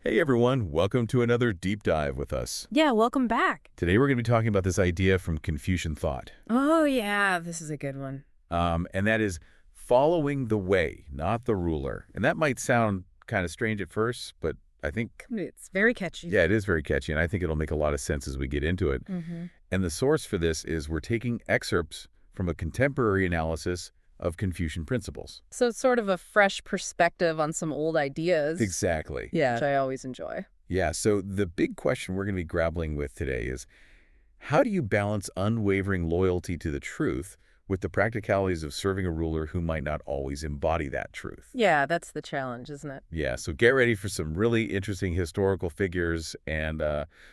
Hey everyone, welcome to another deep dive with us. Yeah, welcome back. Today we're going to be talking about this idea from Confucian thought, Oh, yeah, this is a good one. and that is following the way, not the ruler. And that might sound kind of strange at first, but I think, It's very catchy. yeah, it is very catchy, and I think it'll make a lot of sense as we get into it. And the source for this is we're taking excerpts from a contemporary analysis of Confucian principles. So it's sort of a fresh perspective on some old ideas. Exactly. Yeah. Which I always enjoy. Yeah, so the big question we're going to be grappling with today is, how do you balance unwavering loyalty to the truth with the practicalities of serving a ruler who might not always embody that truth? Yeah, that's the challenge, isn't it? Yeah, so get ready for some really interesting historical figures and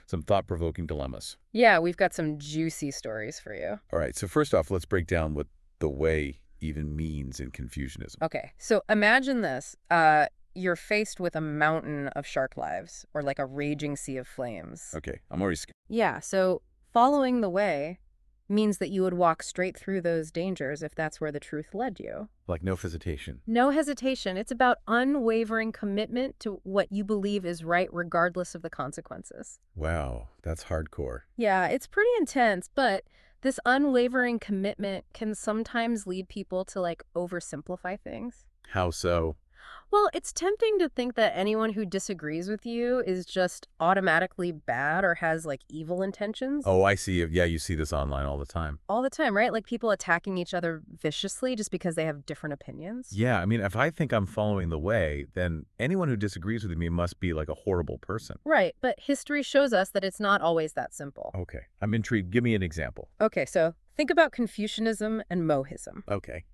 some thought-provoking dilemmas. Yeah, we've got some juicy stories for you. All right, so first off, let's break down what the way even means in Confucianism. Okay, so imagine this. You're faced with a mountain of shark lives or like a raging sea of flames. Okay, I'm already scared. Yeah, so following the way means that you would walk straight through those dangers if that's where the truth led you. Like no hesitation. No hesitation. It's about unwavering commitment to what you believe is right regardless of the consequences. Wow, that's hardcore. Yeah, it's pretty intense, but this unwavering commitment can sometimes lead people to oversimplify things. How so? Well, it's tempting to think that anyone who disagrees with you is just automatically bad or has evil intentions. Oh, I see. Yeah, you see this online all the time. All the time, right? Like people attacking each other viciously just because they have different opinions. Yeah, I mean, if I think I'm following the way, then anyone who disagrees with me must be like a horrible person. Right, but history shows us that it's not always that simple. Okay, I'm intrigued. Give me an example. Okay, so think about Confucianism and Mohism. Okay.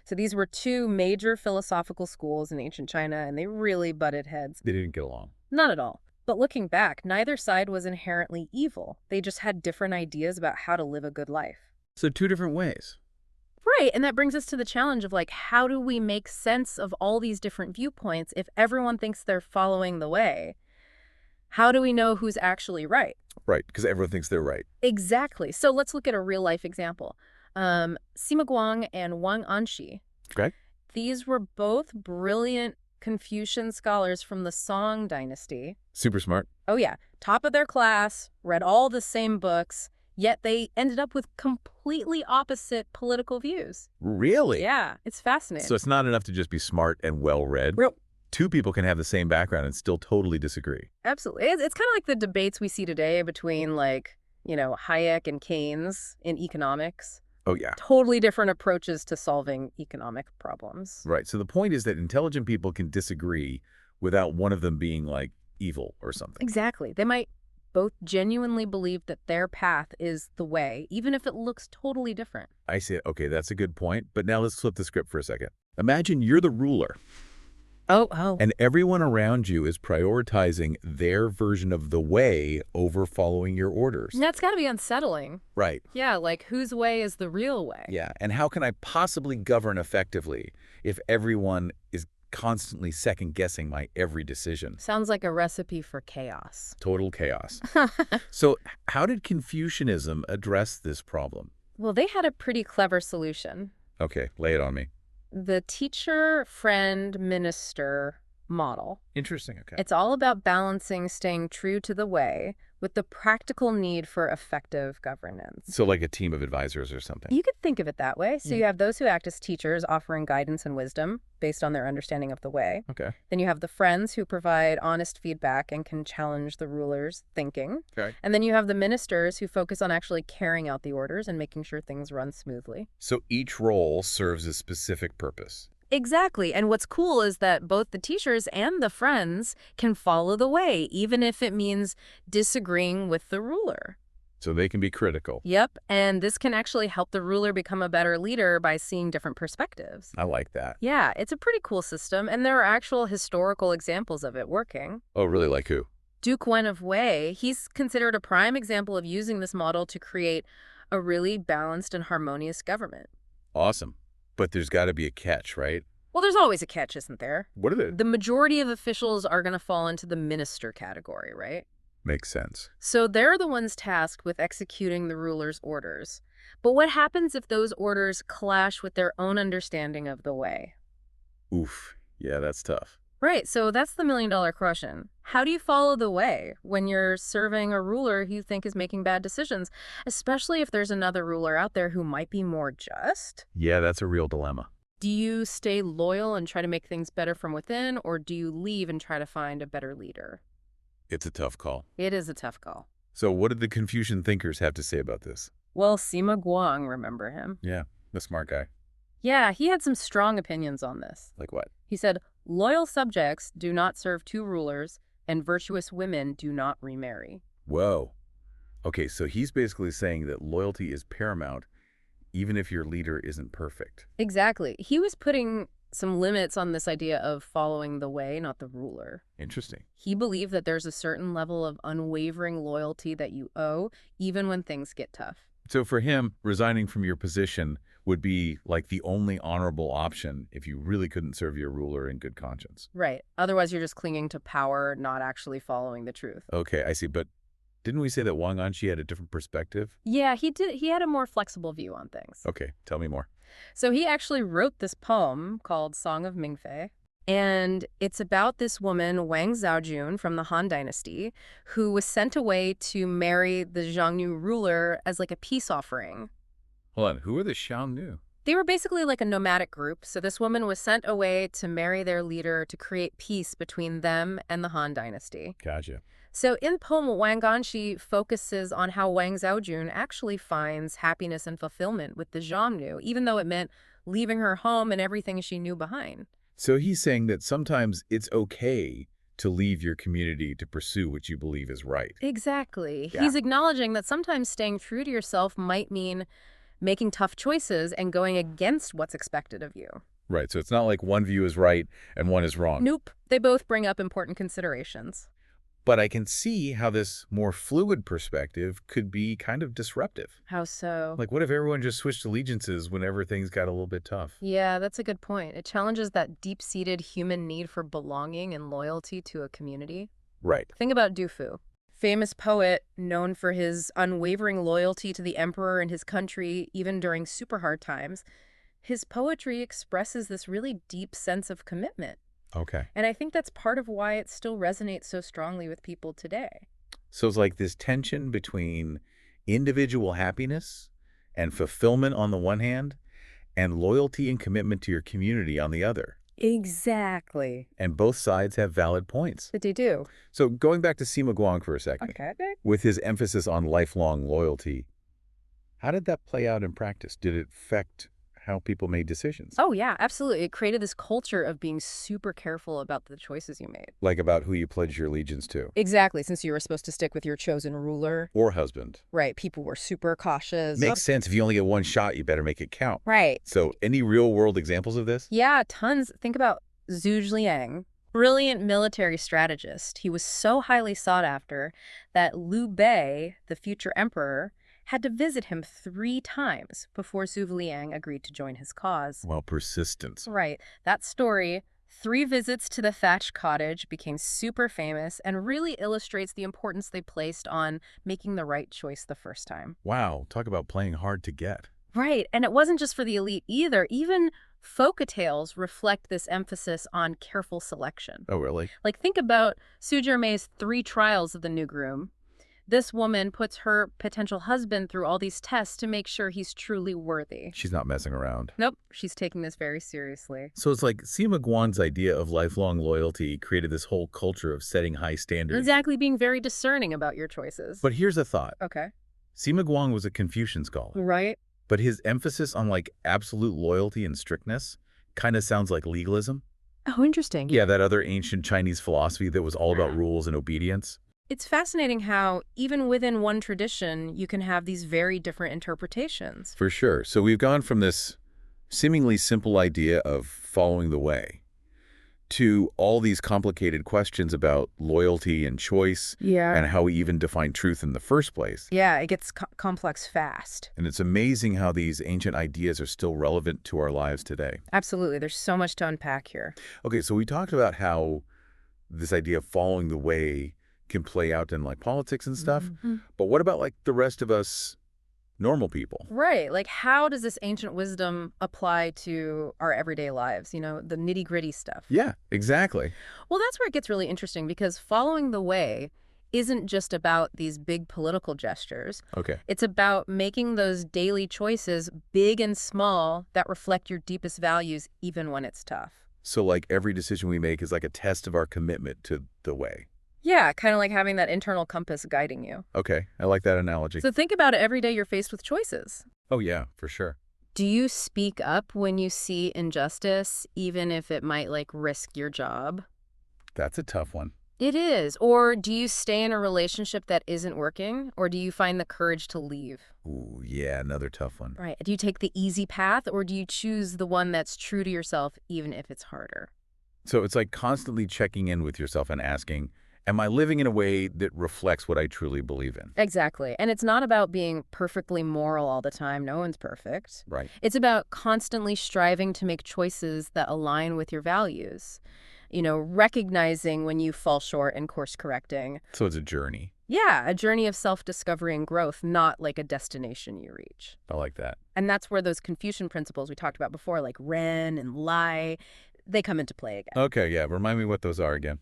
So these were two major philosophical schools in ancient China, and they really butted heads. They didn't get along. Not at all. But looking back, neither side was inherently evil. They just had different ideas about how to live a good life. So two different ways. Right, and that brings us to the challenge of how do we make sense of all these different viewpoints if everyone thinks they're following the way? How do we know who's actually right? Right, because everyone thinks they're right. Exactly. So let's look at a real life example. Sima Guang and Wang Anshi. Okay. These were both brilliant Confucian scholars from the Song dynasty. Super smart. Oh yeah, top of their class, read all the same books, yet they ended up with completely opposite political views. Really? Yeah, it's fascinating. So it's not enough to just be smart and well-read. Real. Two people can have the same background and still totally disagree. Absolutely. It's kind of like the debates we see today between Hayek and Keynes in economics. Oh, yeah. Totally different approaches to solving economic problems. Right. So the point is that intelligent people can disagree without one of them being evil or something. Exactly. They might both genuinely believe that their path is the way, even if it looks totally different. I see. Okay, that's a good point. But now let's flip the script for a second. Imagine you're the ruler. Oh. And everyone around you is prioritizing their version of the way over following your orders. That's got to be unsettling. Right. Yeah, whose way is the real way? Yeah. And how can I possibly govern effectively if everyone is constantly second-guessing my every decision? Sounds like a recipe for chaos. Total chaos. So how did Confucianism address this problem? Well, they had a pretty clever solution. Okay, lay it on me. The teacher, friend, minister model. Interesting, okay. It's all about balancing staying true to the way with the practical need for effective governance. So like a team of advisors or something. You could think of it that way. So Yeah. you have those who act as teachers offering guidance and wisdom based on their understanding of the way. Okay. Then you have the friends who provide honest feedback and can challenge the ruler's thinking. Okay. And then you have the ministers who focus on actually carrying out the orders and making sure things run smoothly. So each role serves a specific purpose. Exactly. And what's cool is that both the teachers and the friends can follow the way, even if it means disagreeing with the ruler. So they can be critical. Yep. And this can actually help the ruler become a better leader by seeing different perspectives. I like that. Yeah, it's a pretty cool system, and there are actual historical examples of it working. Oh, really? Like who? Duke Wen of Wei, he's considered a prime example of using this model to create a really balanced and harmonious government. Awesome. But there's got to be a catch, right? Well, there's always a catch, isn't there? What is it? The majority of officials are going to fall into the minister category, right? Makes sense. So they're the ones tasked with executing the ruler's orders. But what happens if those orders clash with their own understanding of the way? Oof. Yeah, that's tough. Right, so that's the million-dollar question. How do you follow the way when you're serving a ruler who you think is making bad decisions, especially if there's another ruler out there who might be more just? Yeah, that's a real dilemma. Do you stay loyal and try to make things better from within, or do you leave and try to find a better leader? It's a tough call. It is a tough call. So what did the Confucian thinkers have to say about this? Well, Sima Guang, remember him? Yeah, the smart guy. Yeah, he had some strong opinions on this. Like what? He said, loyal subjects do not serve two rulers, and virtuous women do not remarry. Whoa. Okay, so he's basically saying that loyalty is paramount even if your leader isn't perfect. Exactly. He was putting some limits on this idea of following the way, not the ruler. Interesting. He believed that there's a certain level of unwavering loyalty that you owe, even when things get tough. So for him, resigning from your position would be like the only honorable option if you really couldn't serve your ruler in good conscience. Right. Otherwise, you're just clinging to power, not actually following the truth. Okay, I see. But didn't we say that Wang Anshi had a different perspective? Yeah, he did. He had a more flexible view on things. Okay, tell me more. So he actually wrote this poem called Song of Mingfei. And it's about this woman, Wang Zhaojun, from the Han Dynasty, who was sent away to marry the Xiongnu ruler as like a peace offering. Hold on, who are the Xiongnu? They were basically like a nomadic group, so this woman was sent away to marry their leader to create peace between them and the Han Dynasty. Gotcha. So in the poem, Wang Anshi focuses on how Wang Zhaojun actually finds happiness and fulfillment with the Xiongnu, even though it meant leaving her home and everything she knew behind. So he's saying that sometimes it's okay to leave your community to pursue what you believe is right. Exactly. Yeah. He's acknowledging that sometimes staying true to yourself might mean making tough choices and going against what's expected of you. Right, so it's not like one view is right and one is wrong. Nope. They both bring up important considerations. But I can see how this more fluid perspective could be kind of disruptive. How so? Like, what if everyone just switched allegiances whenever things got a little bit tough? Yeah, that's a good point. It challenges that deep-seated human need for belonging and loyalty to a community. Right. Think about Du Fu, famous poet known for his unwavering loyalty to the emperor and his country, even during super hard times. His poetry expresses this really deep sense of commitment. Okay. And I think that's part of why it still resonates so strongly with people today. So it's like this tension between individual happiness and fulfillment on the one hand, and loyalty and commitment to your community on the other. Exactly. And both sides have valid points. But they do. So going back to Sima Guang for a second, Okay. with his emphasis on lifelong loyalty, how did that play out in practice? Did it affect how people made decisions? Oh, yeah, absolutely. It created this culture of being super careful about the choices you made. Like about who you pledged your allegiance to? Exactly, since you were supposed to stick with your chosen ruler. Or husband? Right, people were super cautious. Makes sense. If you only get one shot, you better make it count. Right. So any real-world examples of this? Yeah, tons. Think about Zhu Liang, brilliant military strategist. He was so highly sought after that Liu Bei, the future emperor, had to visit him 3 times before Zhu Liang agreed to join his cause. Well, persistence. Right. That story, 3 visits to the thatched cottage, became super famous and really illustrates the importance they placed on making the right choice the first time. Wow, talk about playing hard to get. Right. And it wasn't just for the elite either. Even folktales reflect this emphasis on careful selection. Oh, really? Like, think about Su Zhimei's 3 trials of the new groom. This woman puts her potential husband through all these tests to make sure he's truly worthy. She's not messing around. Nope, she's taking this very seriously. So it's like Sima Guan's idea of lifelong loyalty created this whole culture of setting high standards. Exactly, being very discerning about your choices. But here's a thought. Okay. Sima Guang was a Confucian scholar. Right. But his emphasis on like absolute loyalty and strictness kind of sounds like legalism. Oh, interesting. Yeah, that other ancient Chinese philosophy that was all about rules and obedience. It's fascinating how, even within one tradition, you can have these very different interpretations. For sure. So we've gone from this seemingly simple idea of following the way to all these complicated questions about loyalty and choice and how we even define truth in the first place. Yeah, it gets complex fast. And it's amazing how these ancient ideas are still relevant to our lives today. Absolutely. There's so much to unpack here. Okay, so we talked about how this idea of following the way can play out in like politics and stuff. Mm-hmm. But what about like the rest of us normal people. Right. Like, how does this ancient wisdom apply to our everyday lives? The nitty-gritty stuff. Yeah, exactly. Well, that's where it gets really interesting because following the way isn't just about these big political gestures. Okay. It's about making those daily choices, big and small, that reflect your deepest values, even when it's tough. So like every decision we make is like a test of our commitment to the way. Yeah, kind of like having that internal compass guiding you. Okay, I like that analogy. So think about it every day you're faced with choices. Oh yeah, for sure. Do you speak up when you see injustice, even if it might, like, risk your job? That's a tough one. It is. Or do you stay in a relationship that isn't working? Or do you find the courage to leave? Ooh, yeah, another tough one. Right. Do you take the easy path or do you choose the one that's true to yourself, even if it's harder? So it's like constantly checking in with yourself and asking, am I living in a way that reflects what I truly believe in? Exactly. And it's not about being perfectly moral all the time. No one's perfect. Right. It's about constantly striving to make choices that align with your values. Recognizing when you fall short and course correcting. So it's a journey. Yeah, a journey of self-discovery and growth, not like a destination you reach. I like that. And that's where those Confucian principles we talked about before, like Ren and Lai, they come into play again. Okay, yeah, remind me what those are again.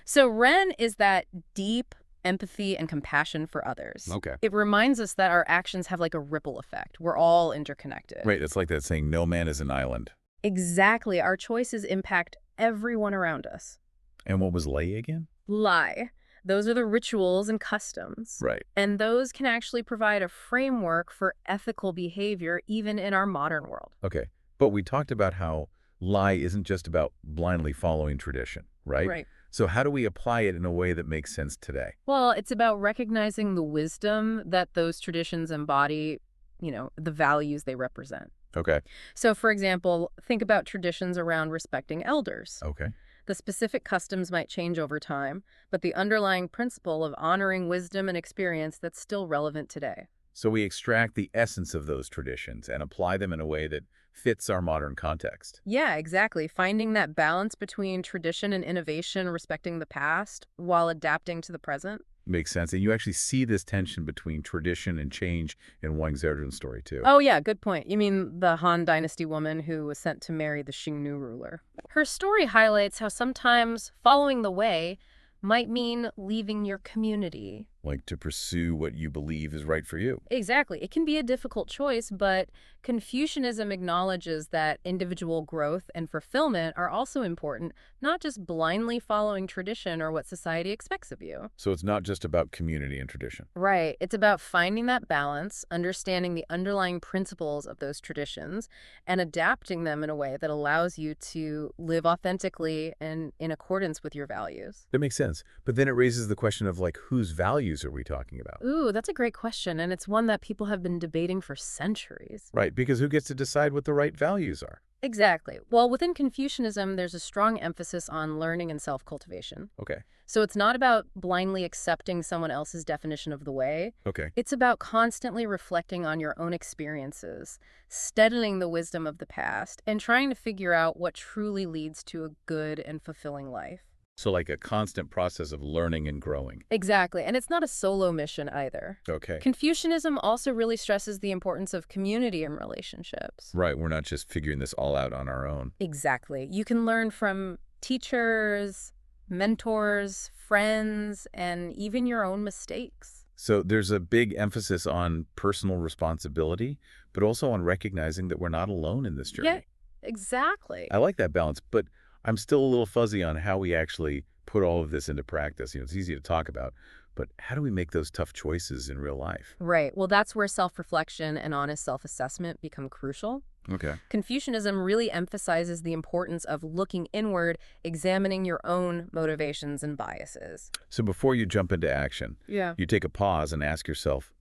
So Ren is that deep empathy and compassion for others. Okay. It reminds us that our actions have like a ripple effect. We're all interconnected. Right, it's like that saying, no man is an island. Exactly. Our choices impact everyone around us. And what was lay again? Lai. Those are the rituals and customs. Right. And those can actually provide a framework for ethical behavior even in our modern world. Okay, but we talked about how lie isn't just about blindly following tradition, right? Right. So how do we apply it in a way that makes sense today? Well, it's about recognizing the wisdom that those traditions embody, the values they represent. Okay. So, for example, think about traditions around respecting elders. Okay. The specific customs might change over time, but the underlying principle of honoring wisdom and experience that's still relevant today. So we extract the essence of those traditions and apply them in a way that fits our modern context. Yeah, exactly. Finding that balance between tradition and innovation, respecting the past while adapting to the present. Makes sense. And you actually see this tension between tradition and change in Wang Anshi's story, too. Oh, yeah, good point. You mean the Han Dynasty woman who was sent to marry the Xingnu ruler. Her story highlights how sometimes following the way might mean leaving your community. Like to pursue what you believe is right for you. Exactly. It can be a difficult choice, but Confucianism acknowledges that individual growth and fulfillment are also important, not just blindly following tradition or what society expects of you. So it's not just about community and tradition. Right. It's about finding that balance, understanding the underlying principles of those traditions, and adapting them in a way that allows you to live authentically and in accordance with your values. That makes sense. But then it raises the question of, like, whose values are we talking about? Ooh, that's a great question, and it's one that people have been debating for centuries. Right, because who gets to decide what the right values are? Exactly. Well, within Confucianism, there's a strong emphasis on learning and self-cultivation. Okay. So it's not about blindly accepting someone else's definition of the way. Okay. It's about constantly reflecting on your own experiences, studying the wisdom of the past, and trying to figure out what truly leads to a good and fulfilling life. So like a constant process of learning and growing. Exactly. And it's not a solo mission either. Okay. Confucianism also really stresses the importance of community and relationships. Right, we're not just figuring this all out on our own. Exactly. You can learn from teachers, mentors, friends, and even your own mistakes. So there's a big emphasis on personal responsibility, but also on recognizing that we're not alone in this journey. Yeah, exactly. I like that balance, but I'm still a little fuzzy on how we actually put all of this into practice. It's easy to talk about, but how do we make those tough choices in real life? Right. Well, that's where self-reflection and honest self-assessment become crucial. Okay. Confucianism really emphasizes the importance of looking inward, examining your own motivations and biases. So before you jump into action, Yeah. you take a pause and ask yourself,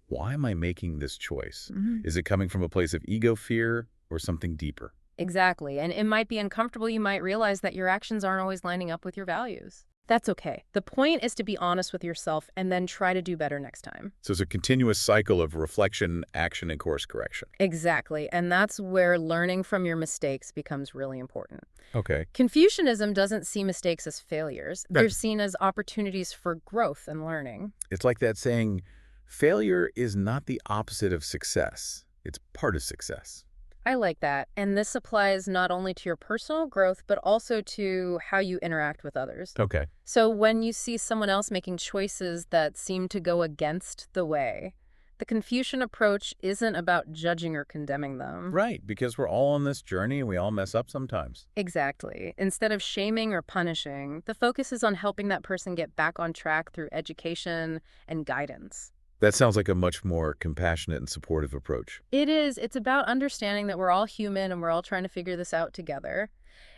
why am I making this choice? Is it coming from a place of ego, fear, or something deeper? Exactly. And it might be uncomfortable. You might realize that your actions aren't always lining up with your values. That's okay. The point is to be honest with yourself and then try to do better next time. So it's a continuous cycle of reflection, action, and course correction. Exactly. And that's where learning from your mistakes becomes really important. Okay. Confucianism doesn't see mistakes as failures. They're seen as opportunities for growth and learning. It's like that saying, failure is not the opposite of success. It's part of success. I like that. And this applies not only to your personal growth, but also to how you interact with others. Okay. So when you see someone else making choices that seem to go against the way, the Confucian approach isn't about judging or condemning them. Right, because we're all on this journey and we all mess up sometimes. Exactly. Instead of shaming or punishing, the focus is on helping that person get back on track through education and guidance. That sounds like a much more compassionate and supportive approach. It is. It's about understanding that we're all human and we're all trying to figure this out together.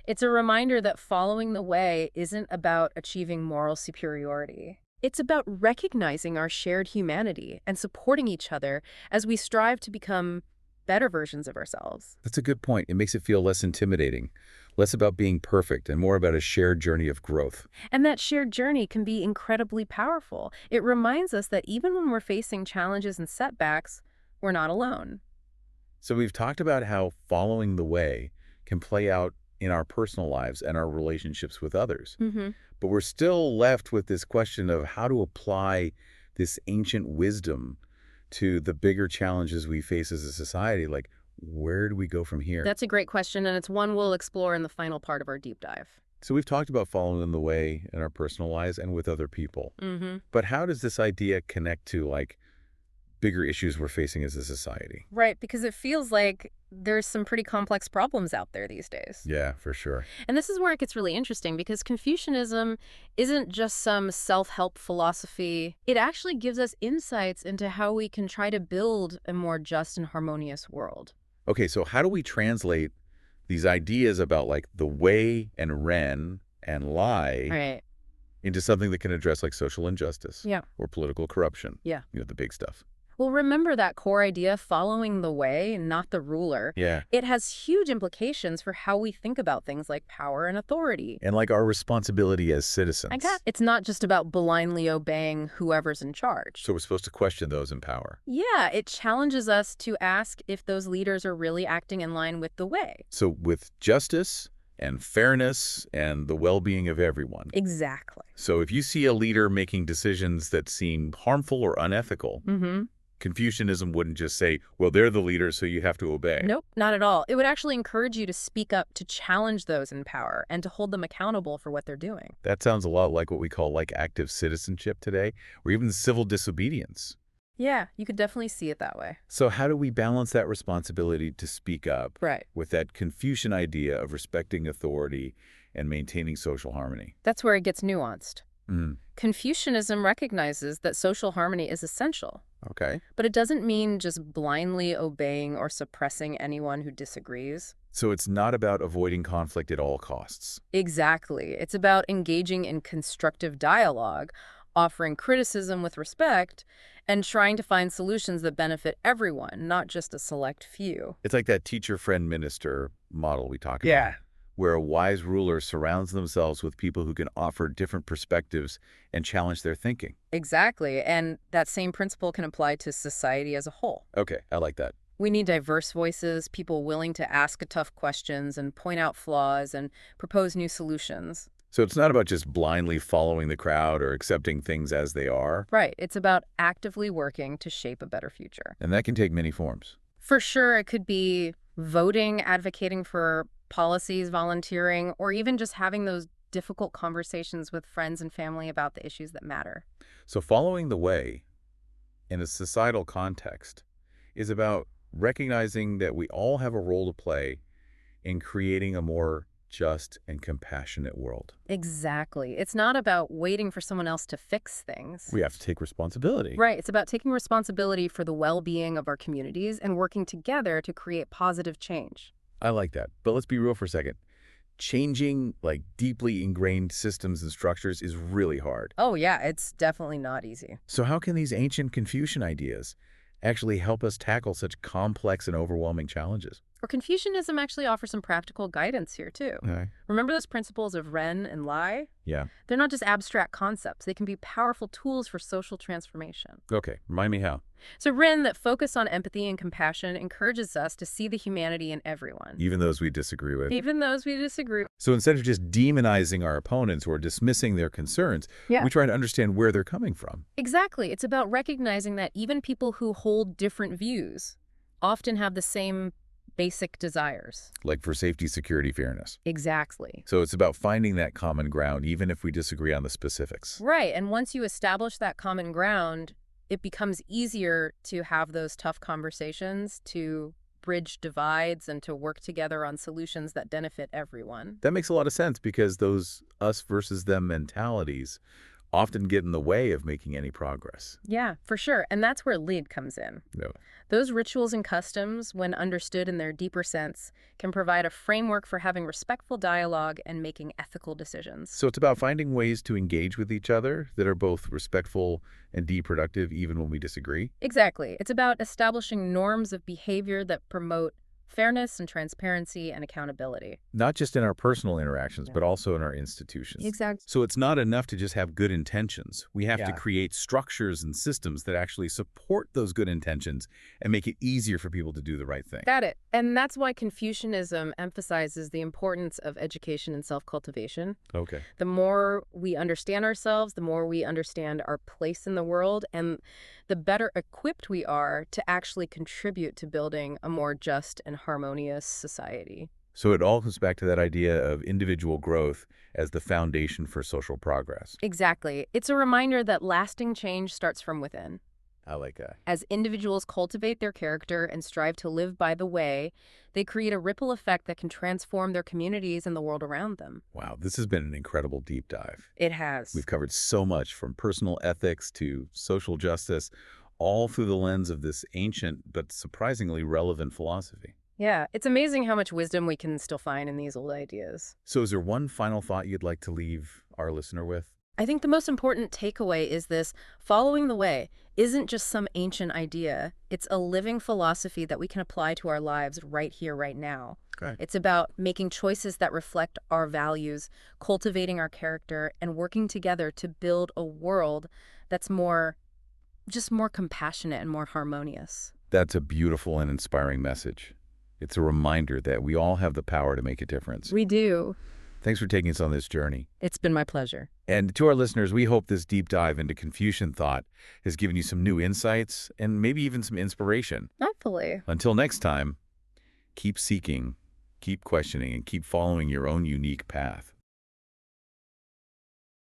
It's a reminder that following the way isn't about achieving moral superiority. It's about recognizing our shared humanity and supporting each other as we strive to become better versions of ourselves. That's a good point. It makes it feel less intimidating, less about being perfect, and more about a shared journey of growth. And that shared journey can be incredibly powerful. It reminds us that even when we're facing challenges and setbacks, we're not alone. So we've talked about how following the way can play out in our personal lives and our relationships with others. But we're still left with this question of how to apply this ancient wisdom to the bigger challenges we face as a society. Like, where do we go from here? That's a great question, and it's one we'll explore in the final part of our deep dive. So we've talked about following the way in our personal lives and with other people. But how does this idea connect to, like, bigger issues we're facing as a society? Right, because it feels like there's some pretty complex problems out there these days. Yeah, for sure. And this is where it gets really interesting because Confucianism isn't just some self-help philosophy. It actually gives us insights into how we can try to build a more just and harmonious world. Okay, so how do we translate these ideas about, like, the way and ren and lie Right. into something that can address, like, social injustice Yeah. or political corruption? Yeah. You know, the big stuff. Well, remember that core idea, following the way, not the ruler. Yeah. It has huge implications for how we think about things like power and authority. And, like, our responsibility as citizens. It's not just about blindly obeying whoever's in charge. So we're supposed to question those in power. Yeah, it challenges us to ask if those leaders are really acting in line with the way. So with justice and fairness and the well-being of everyone. Exactly. So if you see a leader making decisions that seem harmful or unethical, Confucianism wouldn't just say, well, they're the leader, so you have to obey. Nope, not at all. It would actually encourage you to speak up, to challenge those in power, and to hold them accountable for what they're doing. That sounds a lot like what we call, like, active citizenship today, or even civil disobedience. Yeah, you could definitely see it that way. So how do we balance that responsibility to speak up Right. with that Confucian idea of respecting authority and maintaining social harmony? That's where it gets nuanced. Mm. Confucianism recognizes that social harmony is essential, Okay. but it doesn't mean just blindly obeying or suppressing anyone who disagrees. So it's not about avoiding conflict at all costs. Exactly. It's about engaging in constructive dialogue, offering criticism with respect, and trying to find solutions that benefit everyone, not just a select few. It's like that teacher-friend-minister model we talk about. Where a wise ruler surrounds themselves with people who can offer different perspectives and challenge their thinking. Exactly. And that same principle can apply to society as a whole. Okay, I like that. We need diverse voices, people willing to ask tough questions and point out flaws and propose new solutions. So it's not about just blindly following the crowd or accepting things as they are. Right. It's about actively working to shape a better future. And that can take many forms. For sure, it could be voting, advocating for policies, volunteering, or even just having those difficult conversations with friends and family about the issues that matter. So following the way in a societal context is about recognizing that we all have a role to play in creating a more just and compassionate world. Exactly. It's not about waiting for someone else to fix things. We have to take responsibility. Right. It's about taking responsibility for the well-being of our communities and working together to create positive change. I like that. But let's be real for a second. Changing, like, deeply ingrained systems and structures is really hard. Oh, yeah. It's definitely not easy. So how can these ancient Confucian ideas actually help us tackle such complex and overwhelming challenges? Or Confucianism actually offers some practical guidance here, too. Okay. Remember those principles of Ren and Lai? Yeah. They're not just abstract concepts. They can be powerful tools for social transformation. Okay. Remind me how. So Ren, that focus on empathy and compassion, encourages us to see the humanity in everyone. Even those we disagree with. Even those we disagree with. So instead of just demonizing our opponents or dismissing their concerns, we try to understand where they're coming from. Exactly. It's about recognizing that even people who hold different views often have the same basic desires. Like for safety, security, fairness. Exactly. So it's about finding that common ground, even if we disagree on the specifics. Right. And once you establish that common ground, it becomes easier to have those tough conversations, to bridge divides, and to work together on solutions that benefit everyone. That makes a lot of sense because those us versus them mentalities often get in the way of making any progress. Yeah, for sure. And that's where lead comes in. No. Those rituals and customs, when understood in their deeper sense, can provide a framework for having respectful dialogue and making ethical decisions. So it's about finding ways to engage with each other that are both respectful and productive even when we disagree. Exactly. It's about establishing norms of behavior that promote fairness and transparency and accountability. Not just in our personal interactions, but also in our institutions. Exactly. So it's not enough to just have good intentions. We have to Yeah. create structures and systems that actually support those good intentions and make it easier for people to do the right thing. Got it. And that's why Confucianism emphasizes the importance of education and self-cultivation. Okay. The more we understand ourselves, the more we understand our place in the world, and the better equipped we are to actually contribute to building a more just and harmonious society. So it all comes back to that idea of individual growth as the foundation for social progress. Exactly. It's a reminder that lasting change starts from within. I like that. As individuals cultivate their character and strive to live by the way, they create a ripple effect that can transform their communities and the world around them. Wow, this has been an incredible deep dive. It has. We've covered so much from personal ethics to social justice, all through the lens of this ancient but surprisingly relevant philosophy. Yeah, it's amazing how much wisdom we can still find in these old ideas. So is there one final thought you'd like to leave our listener with? I think the most important takeaway is this: following the way isn't just some ancient idea. It's a living philosophy that we can apply to our lives right here, right now. Okay. It's about making choices that reflect our values, cultivating our character, and working together to build a world that's more compassionate and more harmonious. That's a beautiful and inspiring message. It's a reminder that we all have the power to make a difference. We do. Thanks for taking us on this journey. It's been my pleasure. And to our listeners, we hope this deep dive into Confucian thought has given you some new insights and maybe even some inspiration. Hopefully. Until next time, keep seeking, keep questioning, and keep following your own unique path.